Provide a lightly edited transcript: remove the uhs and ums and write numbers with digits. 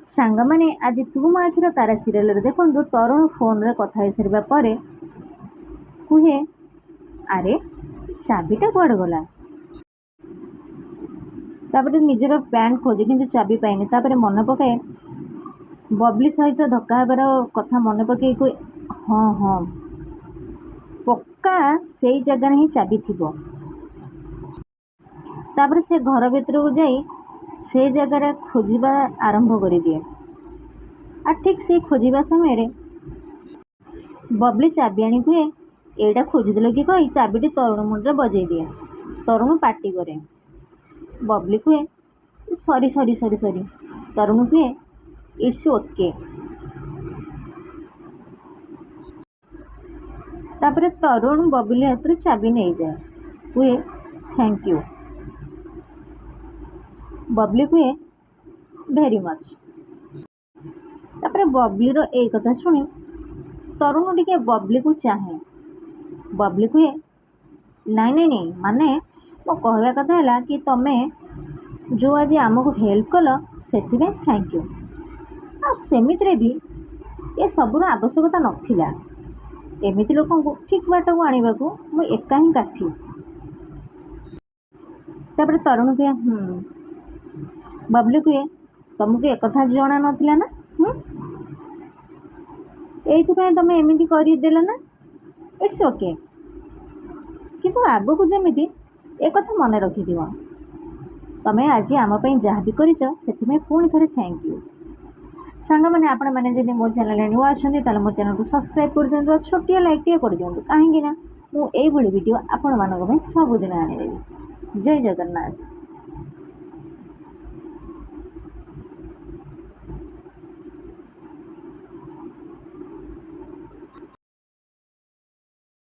ସାଙ୍ଗମାନେ ଆଜି ତୁ ମୋ ଆଖିର ତାରା ସିରିଏଲରେ ଦେଖନ୍ତୁ ତରୁଣ ଫୋନରେ କଥା ହେଇସାରିବା ପରେ କୁହେ, ଆରେ ଚାବିଟା କୁଆଡ଼େ ଗଲା? ତାପରେ ନିଜର ପ୍ୟାଣ୍ଟ ଖୋଜେ କିନ୍ତୁ ଚାବି ପାଇନି। ତାପରେ ମନେ ପକାଏ ବବଲି ସହିତ ଧକ୍କା ହେବାର କଥା ମନେ ପକାଇ କୁହେ, ହଁ ହଁ ପକ୍କା ସେଇ ଜାଗାରେ ହିଁ ଚାବି ଥିବ। ତାପରେ ସେ ଘର ଭିତରକୁ ଯାଇ ସେ ଜାଗାରେ ଖୋଜିବା ଆରମ୍ଭ କରିଦିଏ। ଆଉ ଠିକ୍ ସେଇ ଖୋଜିବା ସମୟରେ ବବଲି ଚାବି ଆଣି କୁହେ, ଏଇଟା ଖୋଜିଦେଲ କି କହି ଚାବିଟି ତରୁଣ ମୁଣ୍ଡରେ ବଜେଇ ଦିଏ। ତରୁଣ ପାଟି କରେ। ବବଲି କୁହେ, ସରି ସରି ସରି ସରି। ତରୁଣ କୁହେ, ଇଟ୍ସ ଓକେ। ତାପରେ ତରୁଣ ବବଲି ହାତରୁ ଚାବି ନେଇଯାଏ, କୁହେ ଥ୍ୟାଙ୍କ ୟୁ। ବବଲି କୁହେ ଭେରି ମଚ୍। ତାପରେ ବବଲିର ଏଇ କଥା ଶୁଣି ତରୁଣ ଟିକେ ବବଲିକୁ ଚାହେଁ। ବବଲି କୁହେ, ନାଇଁ ନାଇଁ ନାଇଁ ମାନେ ମୋ କହିବା କଥା ହେଲା କି ତମେ ଯେଉଁ ଆଜି ଆମକୁ ହେଲ୍ପ କଲ ସେଥିପାଇଁ ଥ୍ୟାଙ୍କ ୟୁ। ଆଉ ସେମିତିରେ ବି ଏସବୁର ଆବଶ୍ୟକତା ନଥିଲା। ଏମିତି ଲୋକଙ୍କୁ ଠିକ୍ ବାଟକୁ ଆଣିବାକୁ ମୁଁ ଏକା ହିଁ କାଫି। ତାପରେ ତରୁଣ କୁହେ, ବବଲି କୁହେ, ତମକୁ ଏକଥା ଜଣା ନଥିଲା ନା? ଏଇଥିପାଇଁ ତମେ ଏମିତି କରିଦେଲ ନା? ଇଟ୍ସ ଓକେ, କିନ୍ତୁ ଆଗକୁ ଯେମିତି ଏକଥା ମନେ ରଖିଥିବ, ତମେ ଆଜି ଆମ ପାଇଁ ଯାହା ବି କରିଛ ସେଥିପାଇଁ ପୁଣି ଥରେ ଥ୍ୟାଙ୍କ ୟୁ। ସାଙ୍ଗମାନେ ଆପଣମାନେ ଯଦି ମୋ ଚ୍ୟାନେଲରେ ନୂଆ ଅଛନ୍ତି ତାହେଲେ ମୋ ଚ୍ୟାନେଲକୁ ସବସ୍କ୍ରାଇବ୍ କରିଦିଅନ୍ତୁ ଆଉ ଛୋଟିଆ ଲାଇକ୍ଟିଏ କରିଦିଅନ୍ତୁ, କାହିଁକି ନା ମୁଁ ଏଇଭଳି ଭିଡ଼ିଓ ଆପଣମାନଙ୍କ ପାଇଁ ସବୁଦିନ ଆଣିଦେବି। ଜୟ ଜଗନ୍ନାଥ।